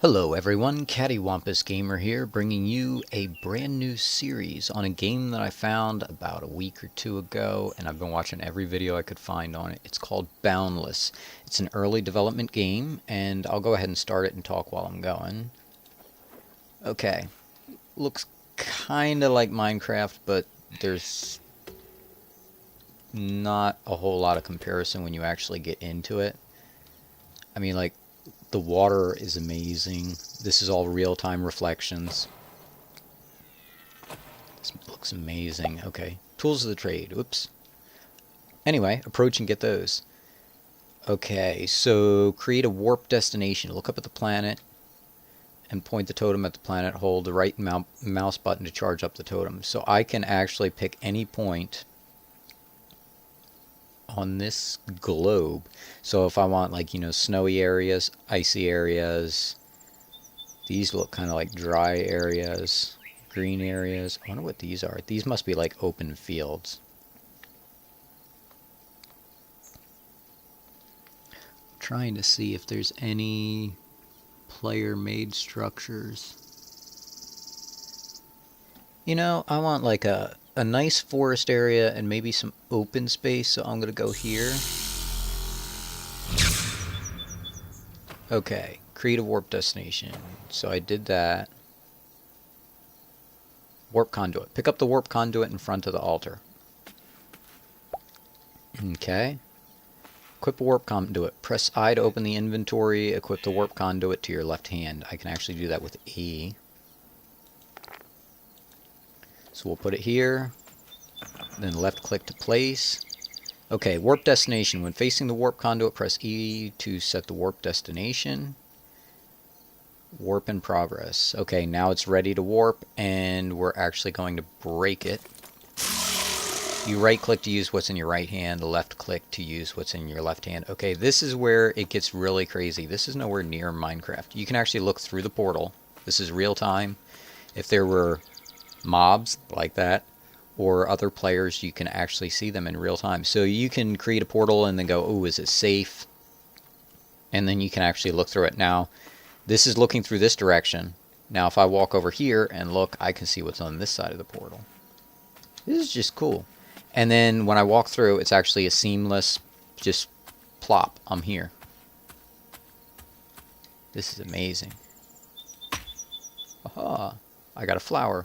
Hello everyone, CaddywhumpusGamer here, bringing you a brand new series on a game that I found about a week or two ago, and I've been watching every video I could find on it. It's called Boundless. It's an early development game, and I'll go ahead and start it and talk while I'm going. Okay, looks kinda like Minecraft, but there's not a whole lot of comparison when you actually get into it. I mean, like, the water is amazing. This is all real-time reflections. This looks amazing. Okay. Tools of the trade. Oops. Anyway, approach and get those. Okay, so create a warp destination. Look up at the planet and point the totem at the planet. Hold the right mouse button to charge up the totem. So I can actually pick any point on this globe. So if I want, like, you know, snowy areas, icy areas, these look kind of like dry areas, green areas. I wonder what these are. These must be like open fields. I'm trying to see if there's any player-made structures. You know, I want like a nice forest area and maybe some open space, so I'm gonna go here. Okay, create a warp destination. So I did that. Warp conduit. Pick up the warp conduit in front of the altar. Okay. Equip a warp conduit. Press I to open the inventory. Equip the warp conduit to your left hand. I can actually do that with E. So we'll put it here, then left click to place. Okay, warp destination. When facing the warp conduit, press E to set the warp destination. Warp in progress. Okay, now it's ready to warp, and we're actually going to break it. You right click to use what's in your right hand, left click to use what's in your left hand. Okay, this is where it gets really crazy. This is nowhere near Minecraft. You can actually look through the portal. This is real time. If there were mobs like that or other players, you can actually see them in real time. So you can create a portal and then go, oh, is it safe? And then you can actually look through it. Now, this is looking through this direction. Now, if I walk over here and look, I can see what's on this side of the portal. This is just cool. And then when I walk through, it's actually a seamless, just plop, I'm here. This is amazing. Aha, I got a flower.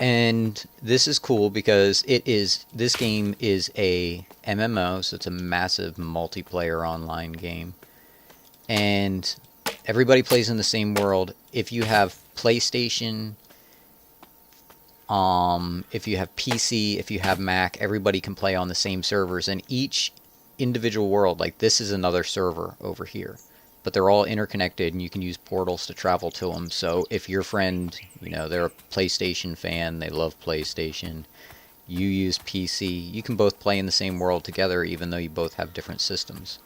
And this is cool because this game is a MMO, so it's a massive multiplayer online game. And everybody plays in the same world. If you have PlayStation, if you have PC, if you have Mac, everybody can play on the same servers. And each individual world, like this is another server over here. But they're all interconnected, and you can use portals to travel to them. So if your friend, you know, they're a PlayStation fan, they love PlayStation, you use PC, you can both play in the same world together, even though you both have different systems.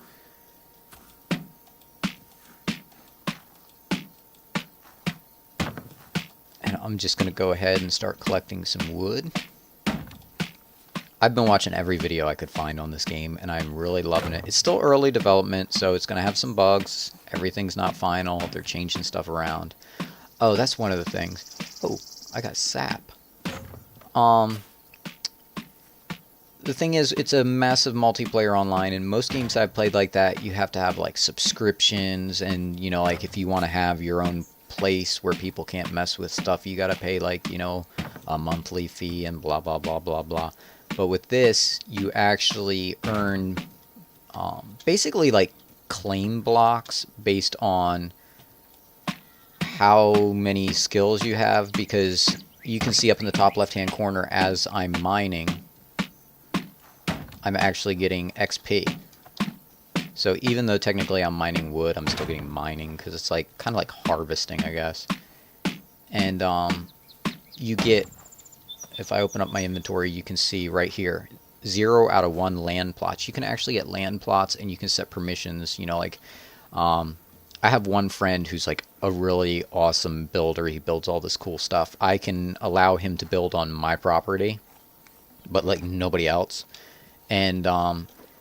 And I'm just going to go ahead and start collecting some wood. I've been watching every video I could find on this game, and I'm really loving it. It's still early development, so it's going to have some bugs. Everything's not final. They're changing stuff around. Oh, that's one of the things. Oh, I got sap. The thing is, it's a massive multiplayer online, and most games I've played like that, you have to have, like, subscriptions, and, you know, like, if you want to have your own place where people can't mess with stuff, you got to pay, like, you know, a monthly fee and blah, blah, blah, blah, blah. But with this, you actually earn basically like claim blocks based on how many skills you have, because you can see up in the top left-hand corner as I'm mining, I'm actually getting XP. So even though technically I'm mining wood, I'm still getting mining because it's like kind of like harvesting, I guess. And you get, if I open up my inventory, you can see right here, 0 out of 1 land plots. You can actually get land plots, and you can set permissions. You know, like, I have one friend who's like a really awesome builder. He builds all this cool stuff. I can allow him to build on my property, but like nobody else. And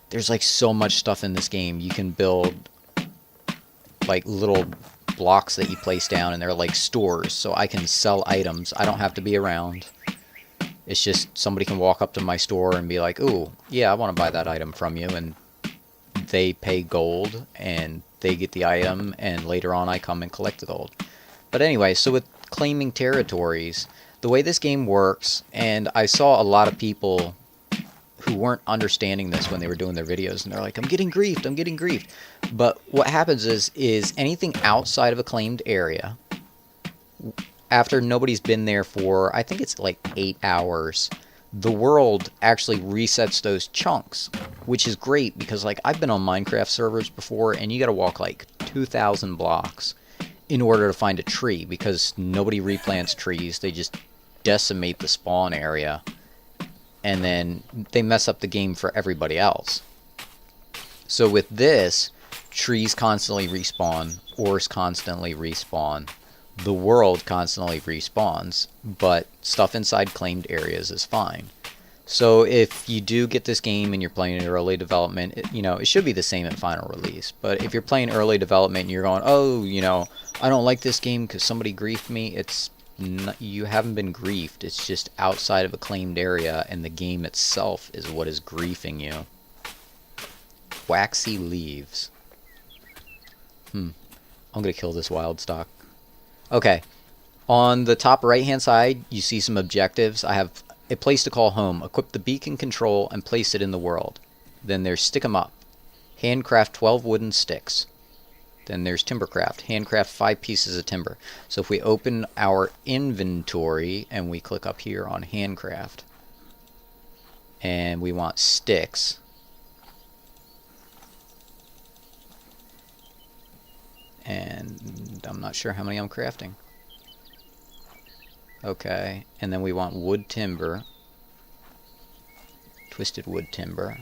There's like so much stuff in this game. You can build like little blocks that you place down, and they're like stores, so I can sell items. I don't have to be around. It's just somebody can walk up to my store and be like, "Ooh, yeah, I want to buy that item from you," and they pay gold and they get the item, and later on I come and collect the gold. But anyway, so with claiming territories, the way this game works, and I saw a lot of people who weren't understanding this when they were doing their videos, and they're like, I'm getting griefed, I'm getting griefed. But what happens is anything outside of a claimed area, after nobody's been there for, I think it's like 8 hours, the world actually resets those chunks, which is great because like I've been on Minecraft servers before, and you gotta walk like 2,000 blocks in order to find a tree, because nobody replants trees. They just decimate the spawn area, and then they mess up the game for everybody else. So with this, trees constantly respawn, ores constantly respawn, the world constantly respawns, but stuff inside claimed areas is fine. So if you do get this game and you're playing in early development, it should be the same in final release. But if you're playing early development and you're going, oh, I don't like this game because somebody griefed me, you haven't been griefed. It's just outside of a claimed area, and the game itself is what is griefing you. Waxy leaves. I'm gonna kill this wild stock. Okay, on the top right hand side you see some objectives. I have a place to call home, equip the beacon control and place it in the world. Then there's stick 'em up, handcraft 12 wooden sticks. Then there's timbercraft, handcraft 5 pieces of timber. So if we open our inventory and we click up here on handcraft, and we want sticks, and I'm not sure how many I'm crafting. Okay, and then we want wood timber, twisted wood timber,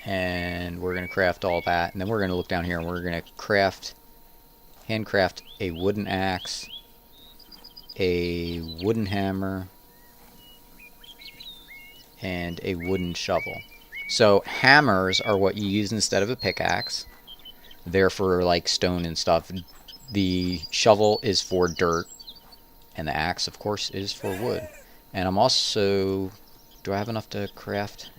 and we're going to craft all that, and then we're going to look down here and we're going to handcraft a wooden axe, a wooden hammer, and a wooden shovel. So hammers are what you use instead of a pickaxe. They're for like stone and stuff. The shovel is for dirt, and the axe, of course, is for wood. And I'm also... do I have enough to craft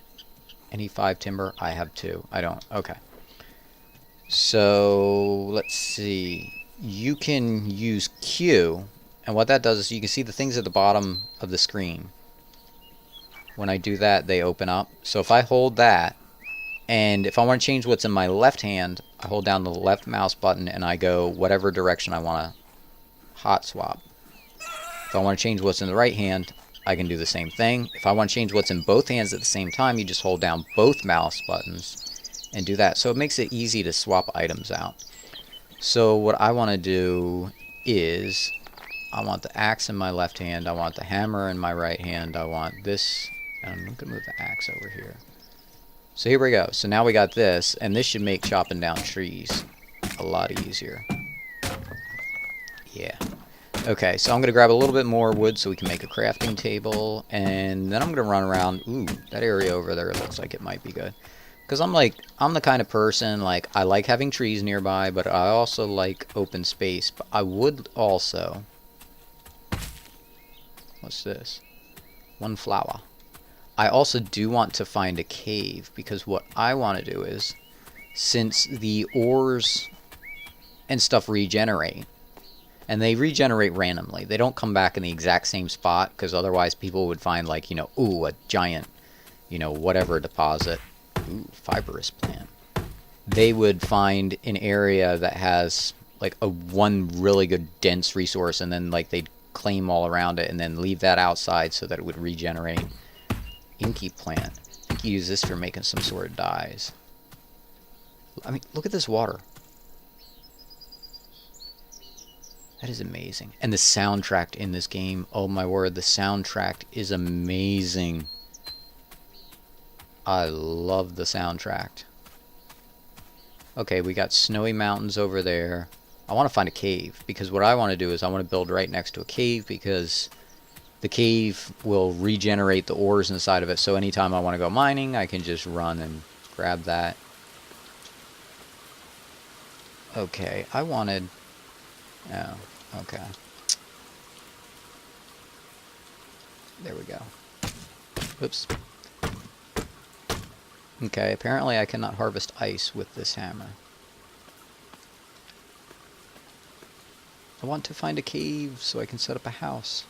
any 5 timber? I have 2. I don't. Okay. So, let's see. You can use Q, and what that does is you can see the things at the bottom of the screen. When I do that, they open up. So if I hold that, and if I want to change what's in my left hand, I hold down the left mouse button and I go whatever direction I want to hot swap. If I want to change what's in the right hand, I can do the same thing. If I want to change what's in both hands at the same time, you just hold down both mouse buttons and do that. So it makes it easy to swap items out. So what I want to do is, I want the axe in my left hand, I want the hammer in my right hand, I want this, and I'm going to move the axe over here. So here we go. So now we got this, and this should make chopping down trees a lot easier. Yeah. Okay, so I'm going to grab a little bit more wood so we can make a crafting table, and then I'm going to run around. Ooh, that area over there looks like it might be good. Because I'm the kind of person, like, I like having trees nearby, but I also like open space. But I would also... what's this? 1 flower. I also do want to find a cave, because what I want to do is, since the ores and stuff regenerate, and they regenerate randomly, they don't come back in the exact same spot, because otherwise people would find, like, ooh, a giant, whatever deposit. Ooh, fibrous plant. They would find an area that has, like, one really good dense resource, and then, like, they'd claim all around it, and then leave that outside so that it would regenerate. Inky plant. I think you use this for making some sort of dyes. I mean, look at this water. That is amazing. And the soundtrack in this game, oh my word, the soundtrack is amazing. I love the soundtrack. Okay, we got snowy mountains over there. I want to find a cave, because what I want to do is I want to build right next to a cave, because the cave will regenerate the ores inside of it, so anytime I want to go mining, I can just run and Grab that. Okay, I wanted... Oh, okay. There we go. Oops. Okay, apparently I cannot harvest ice with this hammer. I want to find a cave so I can set up a house.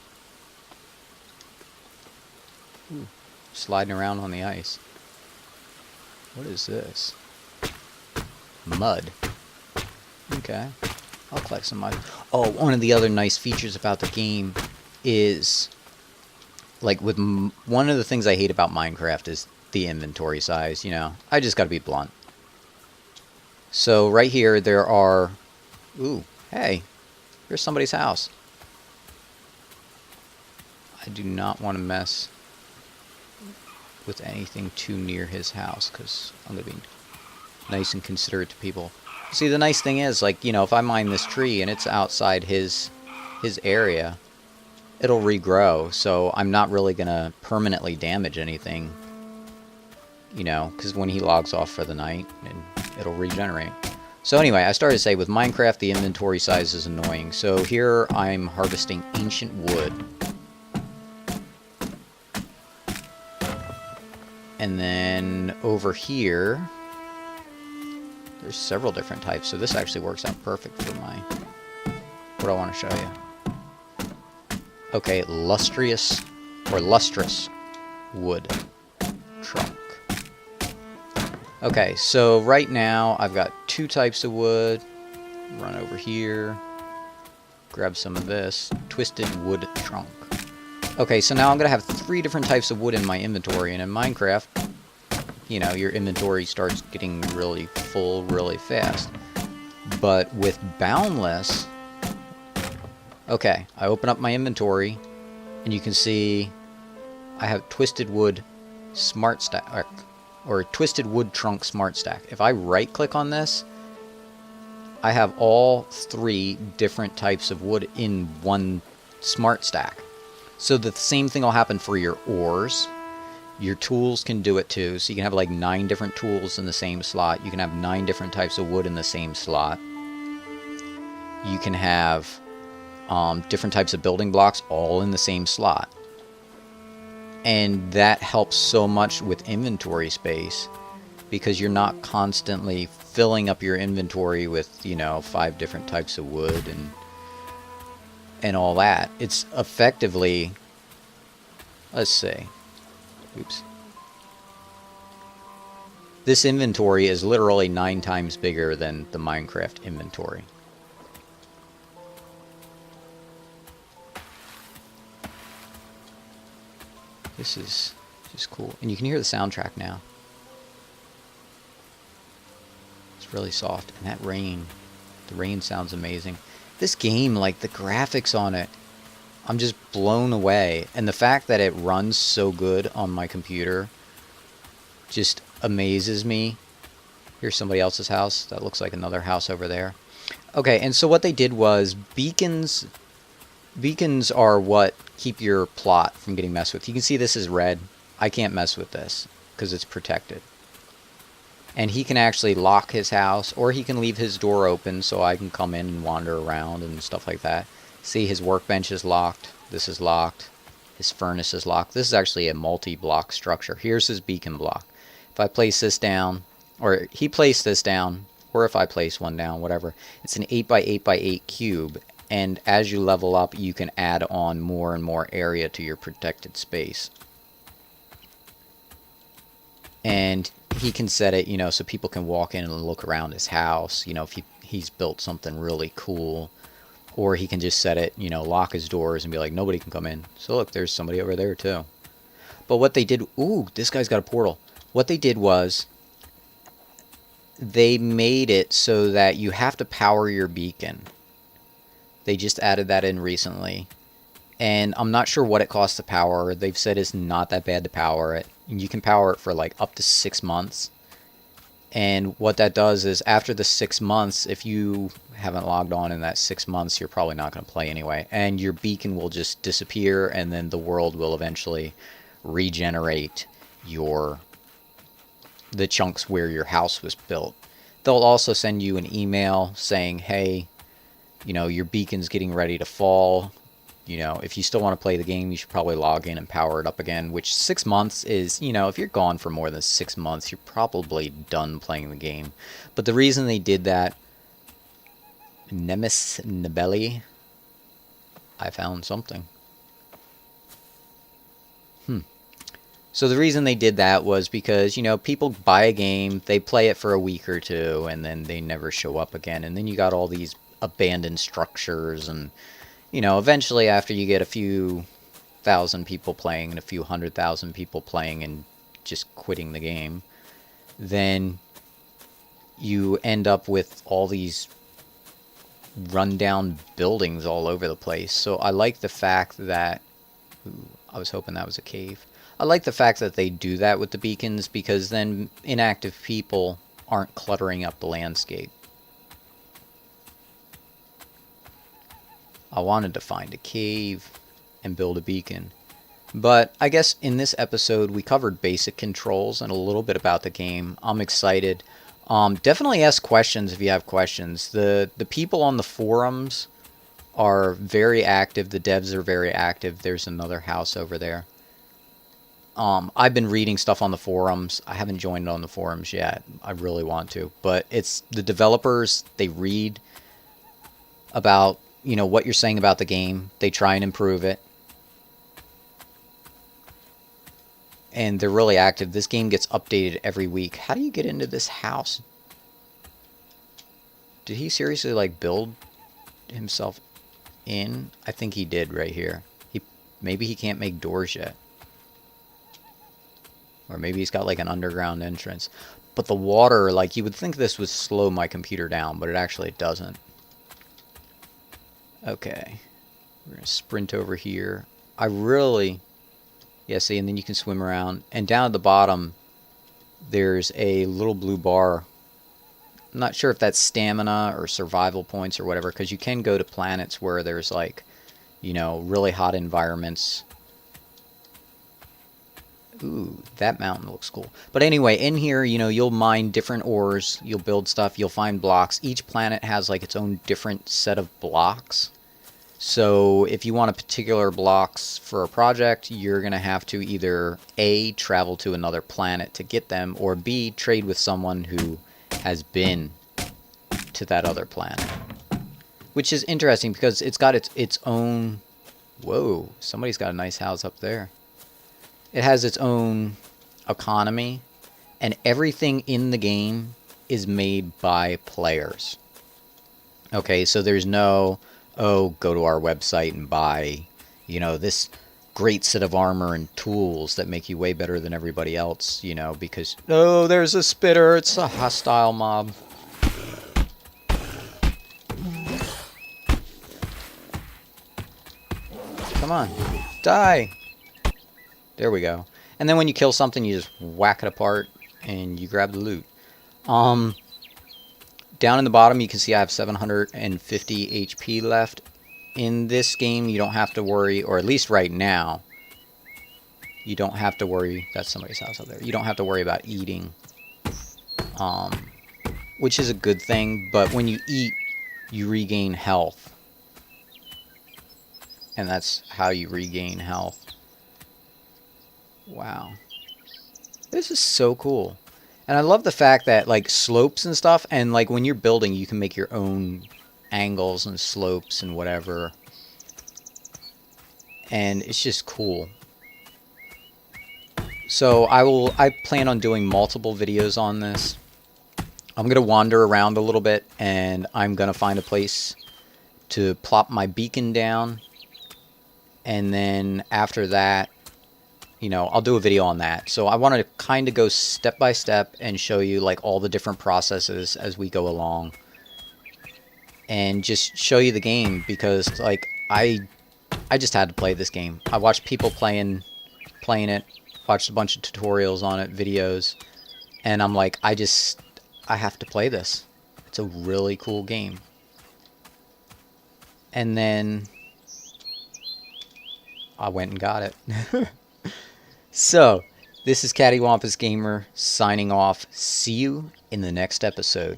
Ooh, sliding around on the ice. What is this? Mud. Okay, I'll collect some mud. Oh, one of the other nice features about the game is, like, with one of the things I hate about Minecraft is the inventory size, you know. I just gotta be blunt. So right here there are... Ooh, hey, here's somebody's house. I do not want to mess with anything too near his house, because I'm gonna be nice and considerate to people. See, the nice thing is, like, you know, if I mine this tree and it's outside his area, it'll regrow, so I'm not really gonna permanently damage anything, you know, because when he logs off for the night, and it'll regenerate. So anyway, I started to say, with Minecraft, the inventory size is annoying. So here I'm harvesting ancient wood. And then over here, there's several different types, so this actually works out perfect for my... what I want to show you. Okay, lustrous wood trunk. Okay, so right now I've got 2 types of wood. Run over here, grab some of this twisted wood trunk. Okay, so now I'm gonna have 3 different types of wood in my inventory, and in Minecraft, you know, your inventory starts getting really full really fast. But with Boundless, okay, I open up my inventory, and you can see I have twisted wood smart stack, or twisted wood trunk smart stack. If I right click on this, I have all 3 different types of wood in one smart stack. So the same thing will happen for your ores. Your tools can do it too. So you can have like 9 different tools in the same slot. You can have 9 different types of wood in the same slot. You can have different types of building blocks all in the same slot. And that helps so much with inventory space, because you're not constantly filling up your inventory with, you know, 5 different types of wood and all that. It's effectively, let's see. Oops. This inventory is literally 9 times bigger than the Minecraft inventory. This is just cool. And you can hear the soundtrack now. It's really soft. And that rain, the rain sounds amazing. This game, like the graphics on it, I'm just blown away. And the fact that it runs so good on my computer just amazes me. Here's somebody else's house. That looks like another house over there. Okay, and so what they did was beacons are what keep your plot from getting messed with. You can see this is red. I can't mess with this because it's protected. And he can actually lock his house, or he can leave his door open so I can come in and wander around and stuff like that. See, his workbench is locked. This is locked. His furnace is locked. This is actually a multi-block structure. Here's his beacon block. If I place this down, or he placed this down, or if I place one down, whatever, it's an 8x8x8 cube. And as you level up, you can add on more and more area to your protected space. And he can set it, you know, so people can walk in and look around his house, you know, if he's built something really cool. Or he can just set it, you know, lock his doors and be like, nobody can come in. So look, there's somebody over there too. But what they did, ooh, this guy's got a portal. What they did was, they made it so that you have to power your beacon. They just added that in recently. And I'm not sure what it costs to power. They've said it's not that bad to power it. And you can power it for like up to 6 months. And what that does is, after the 6 months, if you haven't logged on in that 6 months, you're probably not going to play anyway. And your beacon will just disappear, and then the world will eventually regenerate your the chunks where your house was built. They'll also send you an email saying, hey, you know, your beacon's getting ready to fall. You know, if you still want to play the game, you should probably log in and power it up again, which 6 months is, you know, if you're gone for more than 6 months, you're probably done playing the game. But the reason they did that, Nemes Nibeli, I found something. So the reason they did that was because, you know, people buy a game, they play it for a week or two, and then they never show up again. And then you got all these abandoned structures, and, you know, eventually after you get a few thousand people playing and a few 100,000 people playing and just quitting the game, then you end up with all these rundown buildings all over the place. So I like the fact that... Ooh, I was hoping that was a cave. I like the fact that they do that with the beacons, because then inactive people aren't cluttering up the landscape. I wanted to find a cave and build a beacon. But I guess in this episode we covered basic controls and a little bit about the game. I'm excited. Definitely ask questions if you have questions. The people on the forums are very active. The devs are very active. There's another house over there. I've been reading stuff on the forums. I haven't joined on the forums yet. I really want to. But it's the developers, they read about, you know, what you're saying about the game. They try and improve it. And they're really active. This game gets updated every week. How do you get into this house? Did he seriously, like, build himself in? I think he did right here. Maybe he can't make doors yet. Or maybe he's got like an underground entrance. But the water, like, you would think this would slow my computer down, but it actually doesn't. Okay. We're going to sprint over here. I really... Yeah, see, and then you can swim around. And down at the bottom, there's a little blue bar. I'm not sure if that's stamina or survival points or whatever, because you can go to planets where there's, like, you know, really hot environments. Ooh, that mountain looks cool. But anyway, in here, you know, you'll mine different ores, you'll build stuff, you'll find blocks. Each planet has, like, its own different set of blocks. So if you want a particular blocks for a project, you're going to have to either A, travel to another planet to get them, or B, trade with someone who has been to that other planet. Which is interesting because it's got its own... Whoa, somebody's got a nice house up there. It has its own economy, and everything in the game is made by players. Okay, so there's no, oh, go to our website and buy, you know, this great set of armor and tools that make you way better than everybody else, you know, because, oh, there's a spitter, it's a hostile mob. Come on, die! There we go. And then when you kill something, you just whack it apart and you grab the loot. Down in the bottom, you can see I have 750 HP left. In this game, you don't have to worry, or at least right now, you don't have to worry. That's somebody's house up there. You don't have to worry about eating, which is a good thing. But when you eat, you regain health. And that's how you regain health. Wow. This is so cool. And I love the fact that, like, slopes and stuff, and, like, when you're building, you can make your own angles and slopes and whatever. And it's just cool. So I plan on doing multiple videos on this. I'm going to wander around a little bit, and I'm going to find a place to plop my beacon down. And then after that, you know, I'll do a video on that. So I want to kind of go step by step and show you, like, all the different processes as we go along. And just show you the game because, like, I just had to play this game. I watched people playing it, watched a bunch of tutorials on it, videos, and I'm like, I have to play this. It's a really cool game. And then I went and got it. So, This is CaddywhumpusGamer signing off. See you in the next episode.